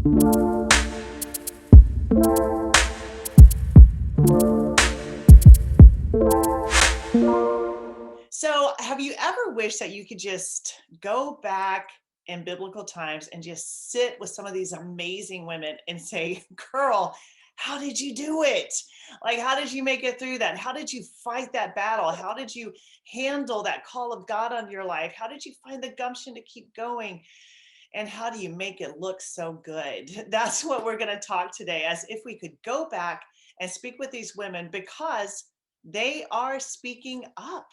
So, have you ever wished that you could just go back in biblical times and just sit with some of these amazing women and say, "Girl, how did you do it? Like, how did you make it through that? How did you fight that battle? How did you handle that call of God on your life? How did you find the gumption to keep going? And how do you make it look so good?" That's what we're going to talk today, as if we could go back and speak with these women because they are speaking up.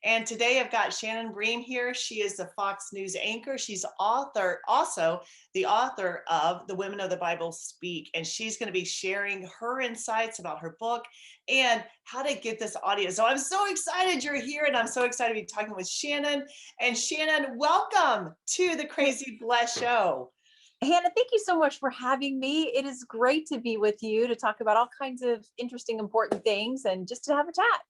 And today I've got Shannon Bream here. She is the Fox News anchor. She's also the author of The Women of the Bible Speak. And she's going to be sharing her insights about her book and how to get this audience. So I'm so excited you're here, and I'm so excited to be talking with Shannon. And Shannon, welcome to the Crazy Blessed Show. Hannah, thank you so much for having me. It is great to be with you to talk about all kinds of interesting, important things and just to have a chat.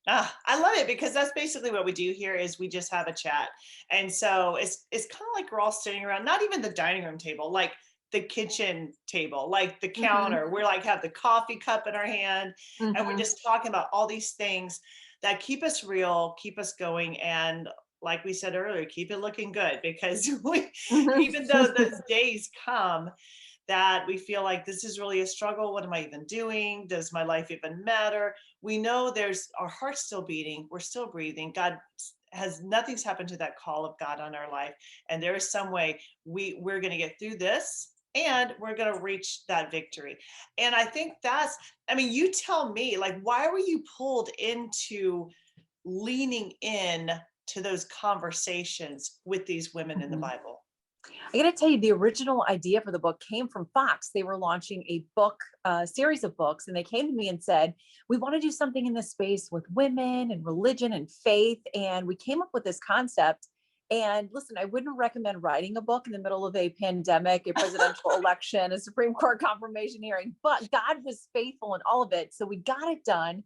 I love it because that's basically what we do here is we just have a chat. And so it's kind of like we're all sitting around, not even the dining room table, like the kitchen table, like the hmm counter. We're like have the coffee cup in our hand, and we're hmm just talking about all these things that keep us real, keep us going, and like we said earlier, keep it looking good because even though those days come that we feel like this is really a struggle. What am I even doing? Does my life even matter? We know there's our heart's still beating. We're still breathing. God has nothing's happened to that call of God on our life. And there is some way we're going to get through this and we're going to reach that victory. And I think I mean, you tell me, like, why were you pulled into leaning in to those conversations with these women in the hmm Bible? I got to tell you, the original idea for the book came from Fox. They were launching a book, series of books, and they came to me and said, "We want to do something in this space with women and religion and faith." And we came up with this concept. And listen, I wouldn't recommend writing a book in the middle of a pandemic, a presidential election, a Supreme Court confirmation hearing, but God was faithful in all of it. So we got it done.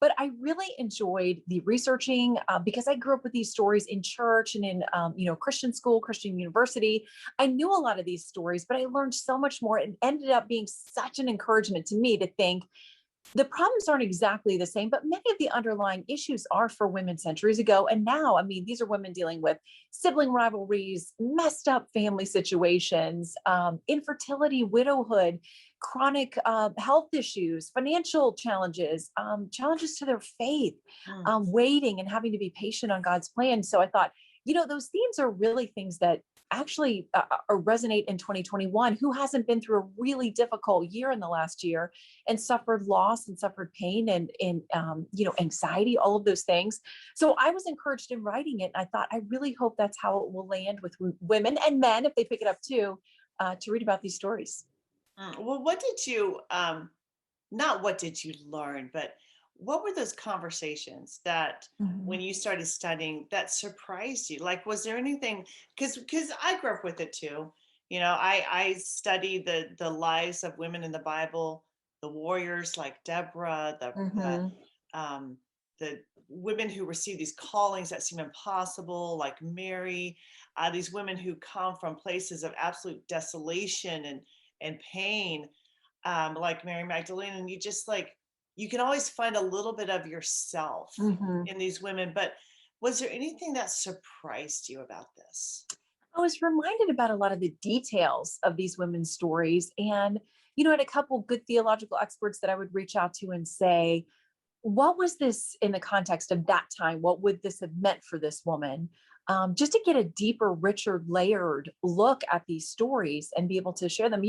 But I really enjoyed the researching because I grew up with these stories in church and in Christian school, Christian university. I knew a lot of these stories, but I learned so much more and ended up being such an encouragement to me to think the problems aren't exactly the same, but many of the underlying issues are for women centuries ago. And now, I mean, these are women dealing with sibling rivalries, messed up family situations, infertility, widowhood, chronic health issues, financial challenges, challenges to their faith, Mm. waiting and having to be patient on God's plan. So I thought, those themes are really things that actually resonate in 2021. Who hasn't been through a really difficult year in the last year and suffered loss and suffered pain and anxiety, all of those things. So I was encouraged in writing it. And I thought, I really hope that's how it will land with women and men, if they pick it up too, to read about these stories. Well, what did you not what did you learn, but what were those conversations that when Mhm. you started studying that surprised you? Like, was there anything? Because I grew up with it too. I studied the lives of women in the Bible, the warriors like Deborah, Mhm. um, the women who receive these callings that seem impossible, like Mary, these women who come from places of absolute desolation and pain, like Mary Magdalene, and you just like you can always find a little bit of yourself Mhm. in these women. But was there anything that surprised you about this? I was reminded about a lot of the details of these women's stories. And, I had a couple good theological experts that I would reach out to and say, what was this in the context of that time? What would this have meant for this woman? Just to get a deeper, richer, layered look at these stories and be able to share them.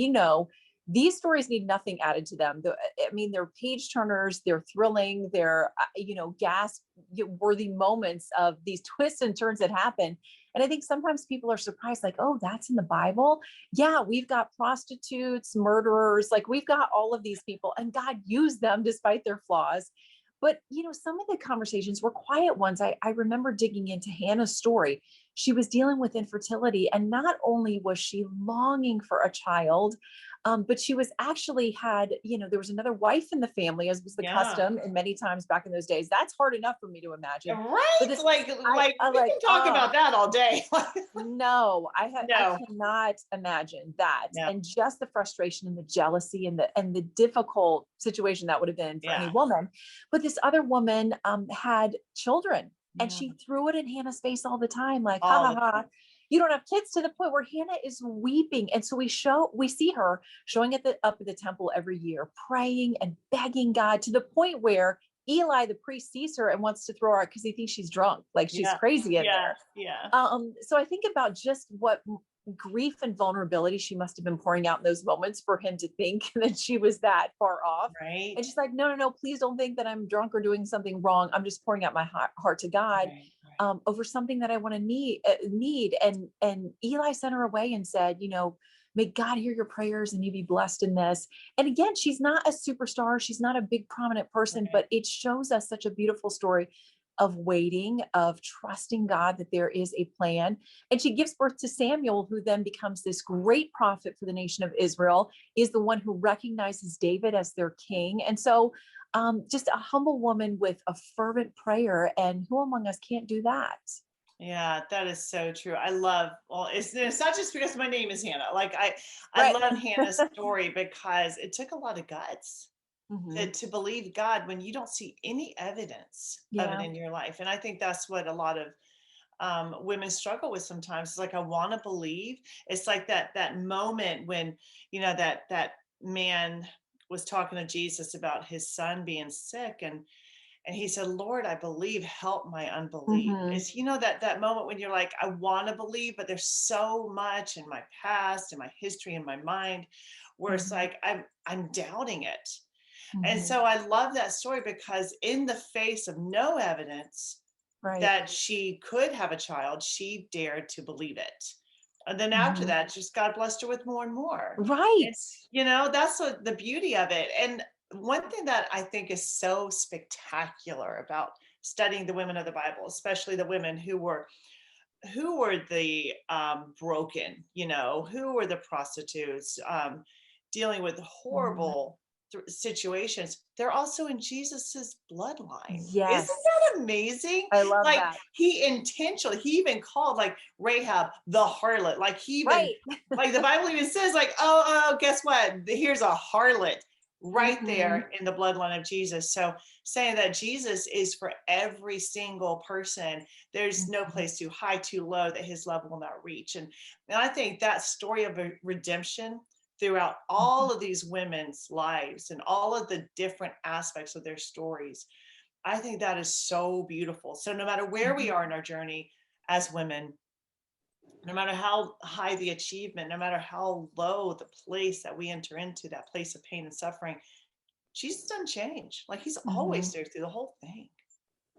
These stories need nothing added to them. I mean, they're page turners, they're thrilling, they're, gasp worthy moments of these twists and turns that happen. And I think sometimes people are surprised, like, oh, that's in the Bible. Yeah, we've got prostitutes, murderers, like we've got all of these people, and God used them despite their flaws. But some of the conversations were quiet ones. I remember digging into Hannah's story. she was dealing with infertility. And not only was she longing for a child, but she was actually had, there was another wife in the family, as was the Yeah. custom. And many times back in those days, that's hard enough for me to imagine. Right? But this, Like I we like, can talk about that all day. no, I No, cannot imagine that. no, And just the frustration and the jealousy and the difficult situation that would have been for any yeah, woman. But this other woman had children, and yeah, she threw it in Hannah's face all the time, like, ha all ha the ha. time. You don't have kids, to the point where Hannah is weeping. And so we see her showing up at the temple every year, praying and begging God, to the point where Eli, the priest, sees her and wants to throw her out because he thinks she's drunk, like she's Yeah, crazy in yeah, there. yeah. So I think about just what grief and vulnerability she must have been pouring out in those moments for him to think that she was that far off. Right, And she's like, no, no, no, please don't think that I'm drunk or doing something wrong. I'm just pouring out my heart to God, right, right. over something that I want to need. And Eli sent her away and said, may God hear your prayers and you be blessed in this. And again, she's not a superstar. She's not a big prominent person, Right. but it shows us such a beautiful story of waiting, of trusting God that there is a plan. And she gives birth to Samuel, who then becomes this great prophet for the nation of Israel, is the one who recognizes David as their king. And so, just a humble woman with a fervent prayer. And who among us can't do that? Yeah, that is so true. Well, it's not just because my name is Hannah. Like I Right. love Hannah's story because it took a lot of guts Hmm. to believe God when you don't see any evidence of it Yeah. in your life. And I think that's what a lot of women struggle with sometimes. It's like, I want to believe. It's like that moment when, that man was talking to Jesus about his son being sick, and he said, Lord, I believe, help my unbelief. Hmm. It's, that moment when you're like, I want to believe, but there's so much in my past and my history in my mind where it's Hmm. like I'm doubting it. And Hmm. so I love that story because in the face of no evidence Right. that she could have a child, she dared to believe it. And then after Hmm. that, just God blessed her with more and more. And, Right. that's what the beauty of it. And one thing that I think is so spectacular about studying the women of the Bible, especially the women who were the broken, who were the prostitutes, dealing with Mhm. horrible situations. They're also in Jesus's bloodline. Isn't Yes. that amazing? I love Like, that. he even called like Rahab the harlot. Like, he even, Right. like, the Bible even says, like, oh, guess what? Here's a harlot right Hmm. there in the bloodline of Jesus. So saying that Jesus is for every single person, there's no Hmm. place too high, too low that his love will not reach. And I think that story of redemption throughout all of these women's lives and all of the different aspects of their stories, I think that is so beautiful. So no matter where we Hmm. are in our journey as women, no matter how high the achievement, no matter how low the place that we enter into, that place of pain and suffering, Jesus doesn't change. Like, he's always Hmm. there through the whole thing.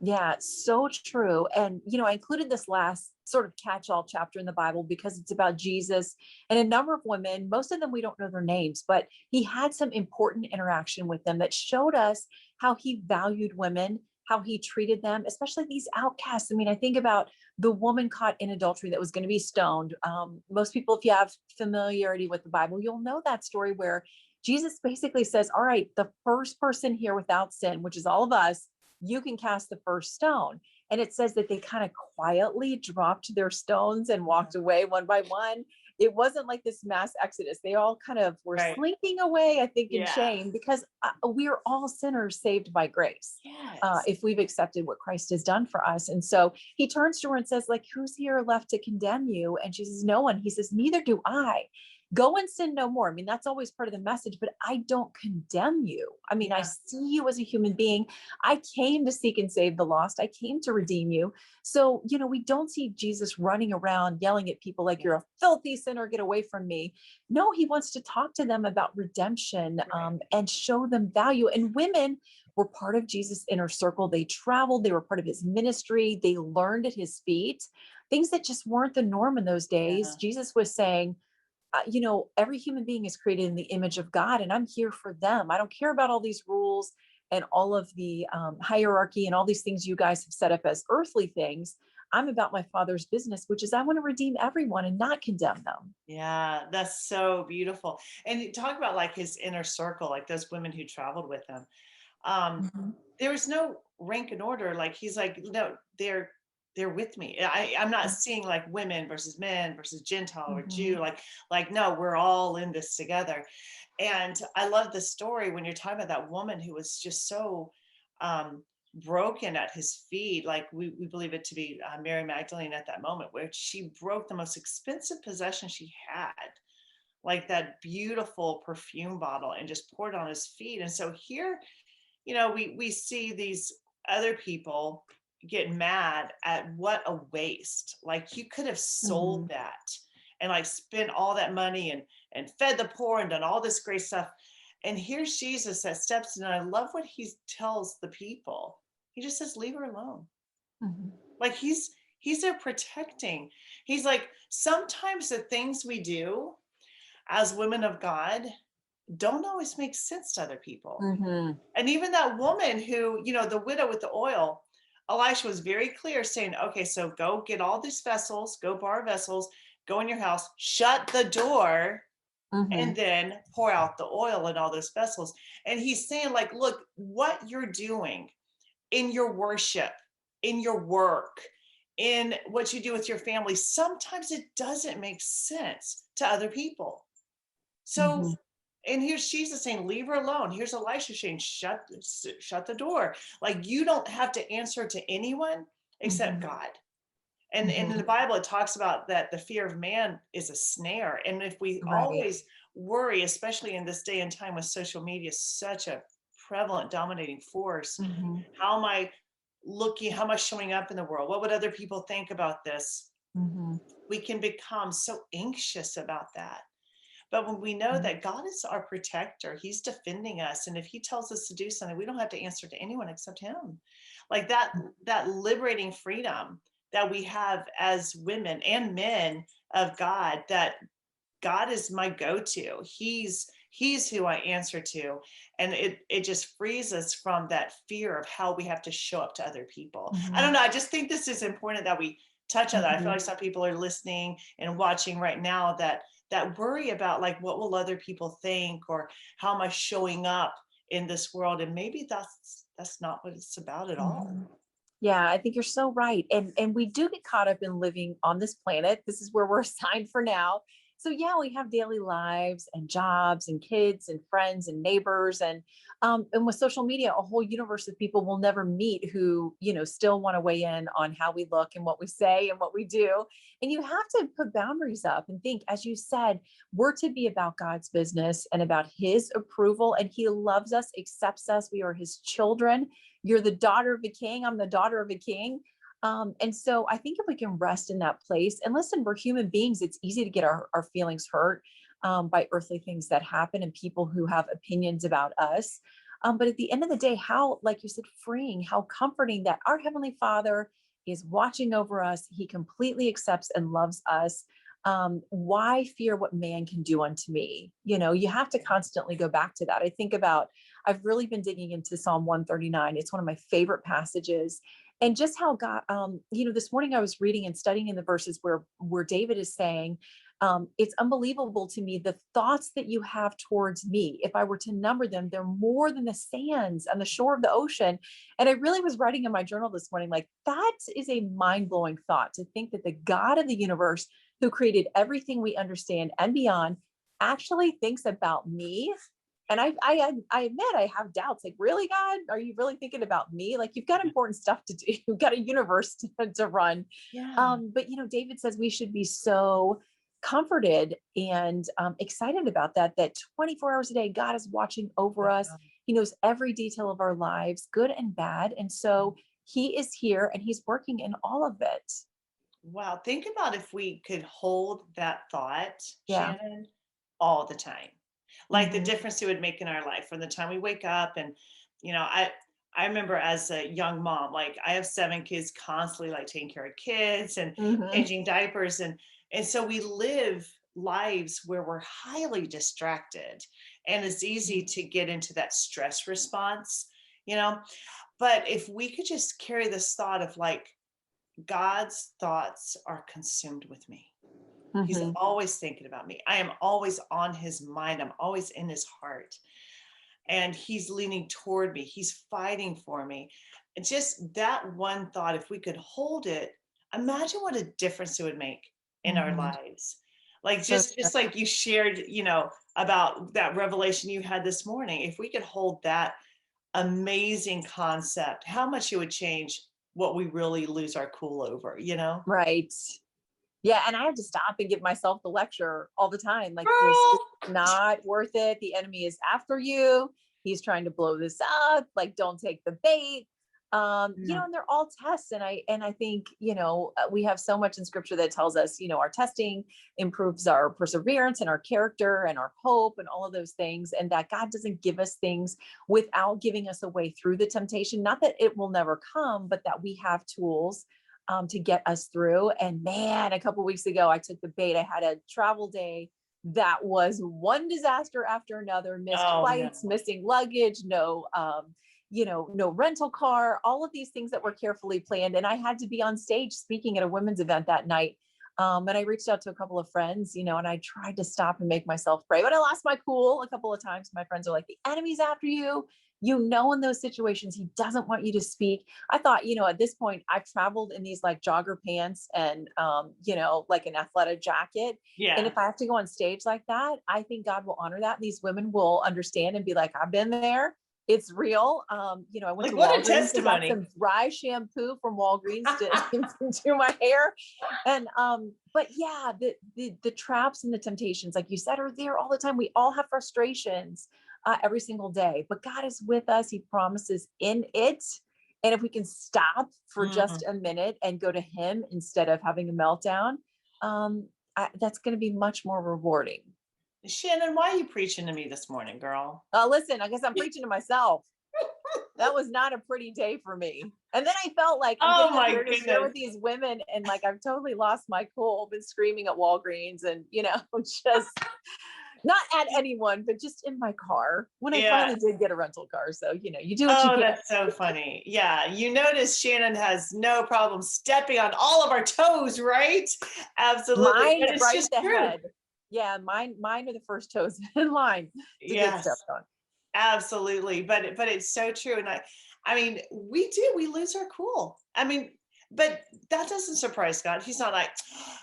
Yeah, so true. And, I included this last sort of catch all chapter in the Bible because it's about Jesus and a number of women. Most of them, we don't know their names, but he had some important interaction with them that showed us how he valued women, how he treated them, especially these outcasts. I mean, I think about the woman caught in adultery that was going to be stoned. Most people, if you have familiarity with the Bible, you'll know that story where Jesus basically says, all right, the first person here without sin, which is all of us, you can cast the first stone. And it says that they kind of quietly dropped their stones and walked away one by one. It wasn't like this mass exodus. They all kind of were Right. slinking away, I think, in Yeah. shame, because we are all sinners saved by grace. Yes. If we've accepted what Christ has done for us. And so he turns to her and says, like, who's here left to condemn you? And she says, no one. He says, neither do I. Go and sin no more. I mean, that's always part of the message, but I don't condemn you. I mean, I Yeah. see you as a human being. I came to seek and save the lost. I came to redeem you. So, we don't see Jesus running around yelling at people like, Yeah. you're a filthy sinner, get away from me. No, he wants to talk to them about redemption, Right. and show them value. And women were part of Jesus' inner circle. They traveled, they were part of his ministry, they learned at his feet, things that just weren't the norm in those days. Yeah. Jesus was saying, every human being is created in the image of God, and I'm here for them. I don't care about all these rules and all of the hierarchy and all these things you guys have set up as earthly things. I'm about my Father's business, which is I want to redeem everyone and not condemn them. Yeah, that's so beautiful. And you talk about like his inner circle, like those women who traveled with him. Um, Mhm. there was no rank and order. Like he's like, no, they're with me. I'm not seeing like women versus men versus Gentile or Jew. Mhm. Like no, we're all in this together. And I love the story when you're talking about that woman who was just so um, broken at his feet. Like we believe it to be Mary Magdalene at that moment, where she broke the most expensive possession she had, like that beautiful perfume bottle, and just poured it on his feet. And so here, we see these other people get mad at what a waste. Like you could have sold Mhm. that and like spent all that money and fed the poor and done all this great stuff. And here's Jesus that steps in, and I love what he tells the people. He just says, leave her alone. Mhm. Like he's there protecting. He's like, sometimes the things we do as women of God don't always make sense to other people. Mhm. And even that woman who, the widow with the oil, Elisha was very clear saying, okay, so go get all these vessels, go borrow vessels, go in your house, shut the door, and Mhm. then pour out the oil in all those vessels. And he's saying, like, look, what you're doing in your worship, in your work, in what you do with your family, sometimes it doesn't make sense to other people. So, Mhm. and here's Jesus saying, leave her alone. Here's Elisha saying, shut the door. Like you don't have to answer to anyone except Mhm. God. And in the Mhm. Bible, it talks about that the fear of man is a snare. And if we Right. always worry, especially in this day and time with social media, such a prevalent, dominating force, Mhm. how am I looking? How am I showing up in the world? What would other people think about this? Mhm. We can become so anxious about that. But when we know Mhm. that God is our protector, He's defending us, and if He tells us to do something, we don't have to answer to anyone except Him. Like that liberating freedom that we have as women and men of God, that God is my go-to. He's who I answer to. And it just frees us from that fear of how we have to show up to other people. I don't Mhm. know. I just think this is important that we touch on that. I feel Mhm. like some people are listening and watching right now that worry about like what will other people think, or how am I showing up in this world? And maybe that's not what it's about at all. Mhm. Yeah, I think you're so right. And we do get caught up in living on this planet. This is where we're assigned for now. So yeah, we have daily lives and jobs and kids and friends and neighbors and with social media, a whole universe of people we'll never meet who, still want to weigh in on how we look and what we say and what we do. And you have to put boundaries up and think, as you said, we're to be about God's business and about his approval. And he loves us, accepts us. We are his children. You're the daughter of a king. I'm the daughter of a king. And so I think if we can rest in that place and listen, we're human beings. It's easy to get our feelings hurt by earthly things that happen and people who have opinions about us. But at the end of the day, how, like you said, freeing, how comforting that our Heavenly Father is watching over us. He completely accepts and loves us. Why fear what man can do unto me? You have to constantly go back to that. I think about I've really been digging into Psalm 139. It's one of my favorite passages. And just how God, this morning I was reading and studying in the verses where David is saying, it's unbelievable to me the thoughts that you have towards me. If I were to number them, they're more than the sands on the shore of the ocean. And I really was writing in my journal this morning, like that is a mind blowing thought to think that the God of the universe, who created everything we understand and beyond, actually thinks about me. And I admit I have doubts. Like, really, God, are you really thinking about me? Like, you've got important stuff to do. You've got a universe to run. Yeah. But David says we should be so comforted and excited about that. That 24 hours a day, God is watching over us. Wow. He knows every detail of our lives, good and bad. And so He is here and He's working in all of it. Wow. Think about if we could hold that thought, Yeah. Shannon, all the time. Like the Hmm. difference it would make in our life from the time we wake up. And, I remember as a young mom, like I have 7 kids, constantly like taking care of kids and Hmm. changing diapers. And so we live lives where we're highly distracted, and it's easy to get into that stress response, you know. But if we could just carry this thought of like, God's thoughts are consumed with me. He's Hmm. always thinking about me. I am always on his mind. I'm always in his heart. And he's leaning toward me. He's fighting for me. And just that one thought, if we could hold it, imagine what a difference it would make in our Hmm. lives. Like So just like you shared, about that revelation you had this morning. If we could hold that amazing concept, how much it would change what we really lose our cool over, you know? right. Yeah, and I have to stop and give myself the lecture all the time. Like, this is Girl. not worth it. The enemy is after you. He's trying to blow this up. Like, don't take the bait. Yeah. And they're all tests. And I think, we have so much in scripture that tells us, our testing improves our perseverance and our character and our hope and all of those things. And that God doesn't give us things without giving us a way through the temptation. Not that it will never come, but that we have tools to get us through. And man, a couple of weeks ago, I took the bait. I had a travel day that was one disaster after another: missed Oh flights, no. missing luggage, no rental car, all of these things that were carefully planned. And I had to be on stage speaking at a women's event that night. And I reached out to a couple of friends, and I tried to stop and make myself pray, but I lost my cool a couple of times. My friends are like, the enemy's after you. In those situations, he doesn't want you to speak. I thought, at this point, I've traveled in these like jogger pants and, like an athletic jacket. And Yeah. if I have to go on stage like that, I think God will honor that. And these women will understand and be like, I've been there. It's real. I went Like to what a Walgreens and got testimony. some dry shampoo from Walgreens to do my hair. And but yeah, the traps and the temptations, like you said, are there all the time. We all have frustrations every single day, but God is with us. He promises in it. And if we can stop for just Mhm. a minute and go to Him instead of having a meltdown, that's going to be much more rewarding. Shannon, why are you preaching to me this morning, girl? Listen, I guess I'm preaching to myself. That was not a pretty day for me. And then I felt like I'm Oh getting up my here to share goodness. with these women, and like I've totally lost my cool, been screaming at Walgreens and, just not at anyone, but just in my car when I Yeah. finally did get a rental car. So, you do what you Oh, can. that's so funny. Yeah. You notice Shannon has no problem stepping on all of our toes, right? Absolutely. Mine But it's right just at the true. head. Yeah, mine are the first toes in line to get Yes. stepped on. Absolutely, but it's so true, and I mean, we lose our cool. I mean, but that doesn't surprise God. He's not like,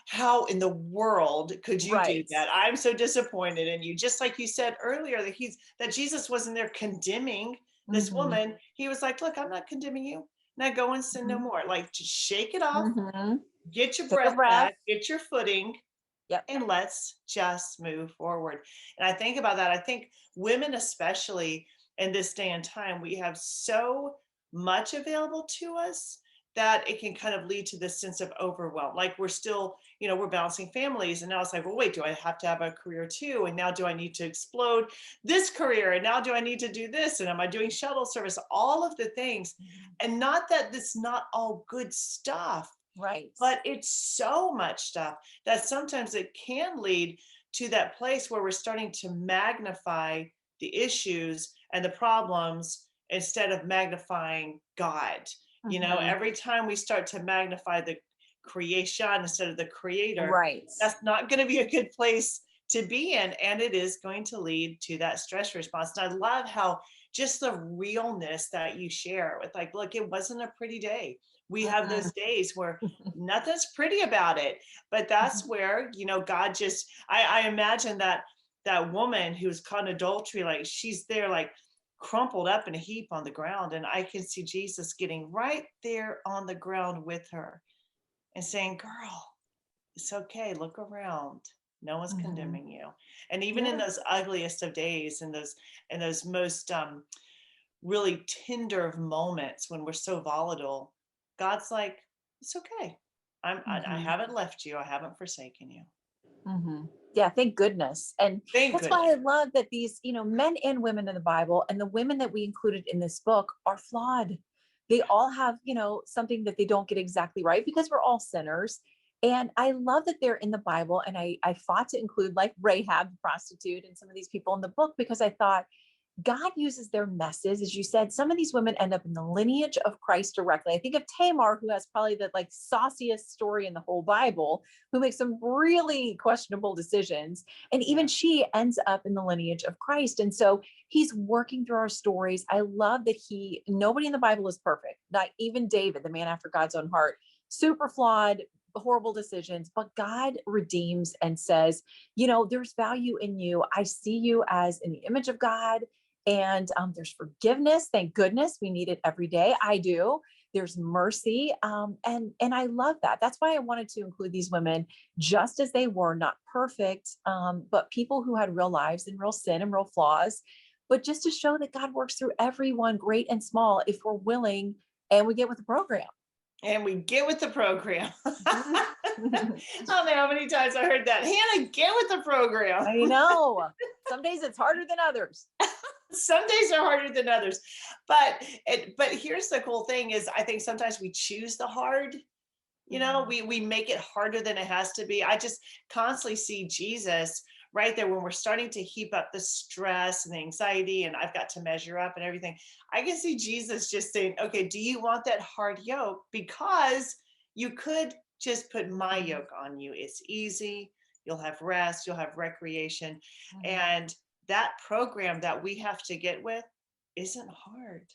"How in the world could you do Right. that? I'm so disappointed in you." Just like you said earlier, that Jesus wasn't there condemning this Hmm. woman. He was like, "Look, I'm not condemning you. Now go and sin no Hmm. more. Like, just shake it off, Hmm. get your Take a breath breath. back, get your footing, Yep. and let's just move forward." And I think about that. I think women, especially in this day and time, we have so much available to us that it can kind of lead to this sense of overwhelm. Like we're still, we're balancing families. And now it's like, well, wait, do I have to have a career too? And now do I need to explode this career? And now do I need to do this? And am I doing shuttle service? All of the things. And not that it's not all good stuff, Right. but it's so much stuff that sometimes it can lead to that place where we're starting to magnify the issues and the problems instead of magnifying God. Hmm. Every time we start to magnify the creation instead of the creator, Right. that's not going to be a good place to be in. And it is going to lead to that stress response. And I love how just the realness that you share with, like, look, it wasn't a pretty day. We have Mm-mm. those days where nothing's pretty about it, but that's Mhm. where, God just, I imagine that woman who was caught in adultery, like she's there like crumpled up in a heap on the ground, and I can see Jesus getting right there on the ground with her and saying, girl, it's okay, look around, no one's Mhm. condemning you. And even in Yeah. those ugliest of days, and those most really tender of moments when we're so volatile, God's like, it's okay. I Mhm. haven't left you. I haven't forsaken you. Mhm. Yeah, thank goodness. And Thank that's why goodness. I love that these, men and women in the Bible and the women that we included in this book are flawed. They all have, something that they don't get exactly right because we're all sinners. And I love that they're in the Bible. And I fought to include like Rahab, the prostitute, and some of these people in the book because I thought God uses their messes. As you said, some of these women end up in the lineage of Christ directly. I think of Tamar, who has probably the like sauciest story in the whole Bible, who makes some really questionable decisions. And even Yeah. she ends up in the lineage of Christ. And so he's working through our stories. I love that nobody in the Bible is perfect. Not even David, the man after God's own heart, super flawed, horrible decisions, but God redeems and says, there's value in you. I see you as in the image of God. And there's forgiveness. Thank goodness we need it every day. I do. There's mercy. And I love that. That's why I wanted to include these women just as they were, not perfect, but people who had real lives and real sin and real flaws, but just to show that God works through everyone, great and small, if we're willing and we get with the program. And we get with the program. Mhm. I don't know how many times I heard that. Hannah, get with the program. I know. Some days it's harder than others. Some days are harder than others. But here's the cool thing is I think sometimes we choose the hard. Mhm. We make it harder than it has to be. I just constantly see Jesus right there when we're starting to heap up the stress and the anxiety, and I've got to measure up and everything. I can see Jesus just saying, okay, do you want that hard yoke? Because you could just put my Mhm. yoke on you. It's easy. You'll have rest, you'll have recreation. Mhm. And that program that we have to get with isn't hard.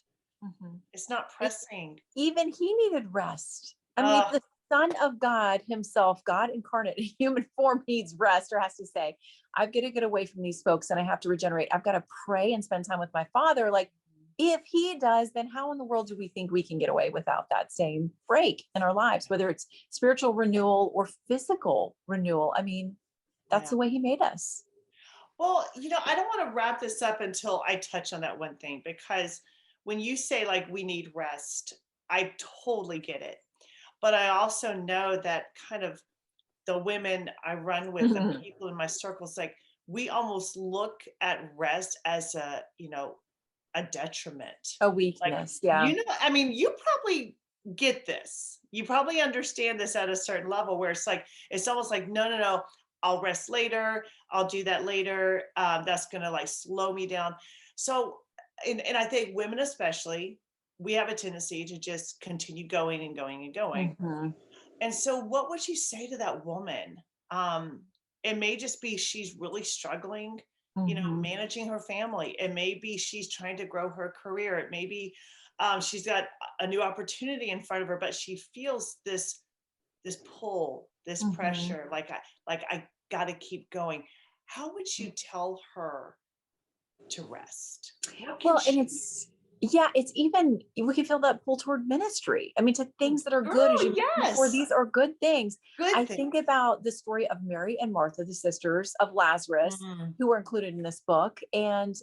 Mhm. It's not E- pressing. Even he needed rest. I mean, Uh, the Son of God himself, God incarnate in human form, needs rest, or has to say, I've got to get away from these folks and I have to regenerate. I've got to pray and spend time with my Father. Like, if he does, then how in the world do we think we can get away without that same break in our lives, whether it's spiritual renewal or physical renewal? I mean, that's yeah. the way he made us. Well, I don't want to wrap this up until I touch on that one thing because when you say like we need rest, I totally get it. But I also know that kind of the women I run with, the people in my circles, like we almost look at rest as a detriment. A Like, weakness. Yeah. I mean, you probably get this. You probably understand this at a certain level where it's like, it's almost like, no, no, no, I'll rest later. I'll do that later. That's going to like slow me down. So, and I think women especially, we have a tendency to just continue going and going and going. Mhm. And so, what would you say to that woman? Um, it may just be she's really struggling, Mhm. managing her family. It may be she's trying to grow her career. It may be she's got a new opportunity in front of her, but she feels this pull, this Mhm. pressure, like I got to keep going. How would you tell her to rest? What can Well, and she do? it's even, we can feel that pull toward ministry. I mean, to things that are good, as Girl, you mentioned before, yes, these are good things. good I thing. think about the story of Mary and Martha, the sisters of Lazarus, Mm, who are included in this book. And,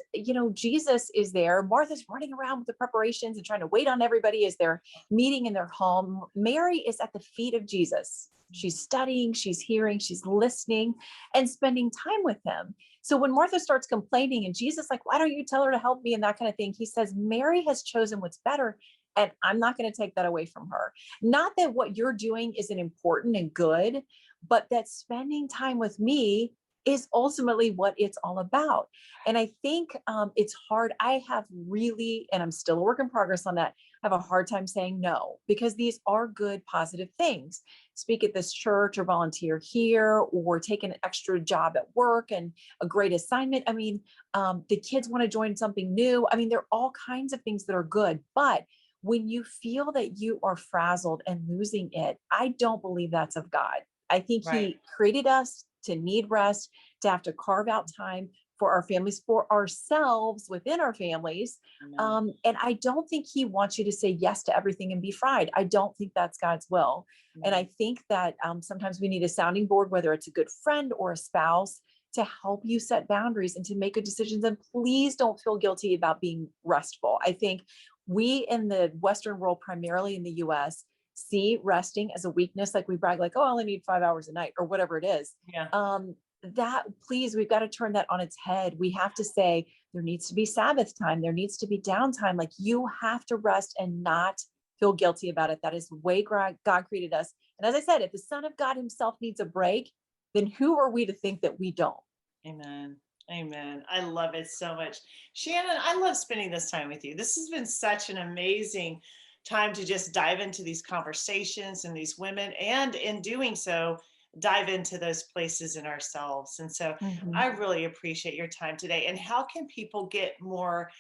Jesus is there. Martha's running around with the preparations and trying to wait on everybody as they're meeting in their home. Mary is at the feet of Jesus. She's studying, she's hearing, she's listening, and spending time with him. So when Martha starts complaining and Jesus like, why don't you tell her to help me and that kind of thing, he says, Mary has chosen what's better. And I'm not going to take that away from her. Not that what you're doing isn't important and good, but that spending time with me is ultimately what it's all about. And I think it's hard. I have really, and I'm still a work in progress on that, have a hard time saying no, because these are good, positive things. Speak at this church or volunteer here or take an extra job at work and a great assignment. I mean, the kids want to join something new. I mean, there are all kinds of things that are good. But when you feel that you are frazzled and losing it, I don't believe that's of God. I think right. He created us to need rest, to have to carve out time for our families, for ourselves within our families. Amen. And I don't think He wants you to say yes to everything and be fried. I don't think that's God's will. And No. I think that sometimes we need a sounding board, whether it's a good friend or a spouse, to help you set boundaries and to make good decisions. And please don't feel guilty about being restful. I think we in the Western world, primarily in the US, see resting as a weakness. Like we brag, like, oh, I only need 5 hours a night or whatever it is. Yeah. That please, we've got to turn that on its head. We have to say there needs to be Sabbath time. There needs to be downtime. Like you have to rest and not feel guilty about it. That is the way God created us. And as I said, if the Son of God himself needs a break, then who are we to think that we don't? Amen. Amen. I love it so much. Shannon, I love spending this time with you. This has been such an amazing time to just dive into these conversations and these women, and in doing so, dive into those places in ourselves. And so Mhm. I really appreciate your time today. And how can people get more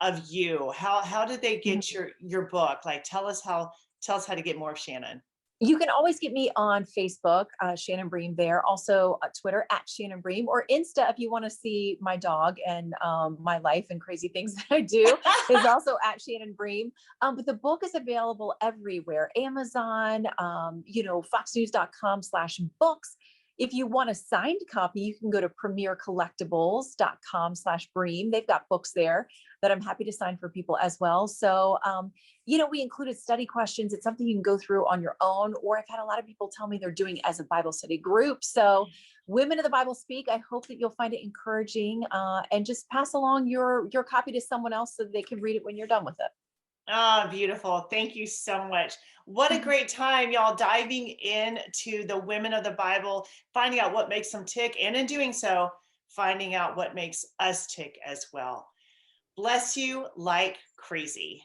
of you? How did they get your book? Like tell us how to get more of Shannon. You can always get me on Facebook, Shannon Bream there. Also, Twitter at Shannon Bream, or Insta if you want to see my dog and my life and crazy things that I do is also at Shannon Bream. But the book is available everywhere: Amazon, foxnews.com/books. If you want a signed copy, you can go to premiercollectibles.com/Bream. They've got books there that I'm happy to sign for people as well. So, we included study questions. It's something you can go through on your own, or I've had a lot of people tell me they're doing it as a Bible study group. So, Women of the Bible Speak, I hope that you'll find it encouraging, and just pass along your copy to someone else so they can read it when you're done with it. Ah, beautiful. Thank you so much. What a great time, y'all, diving into the women of the Bible, finding out what makes them tick, and in doing so, finding out what makes us tick as well. Bless you like crazy.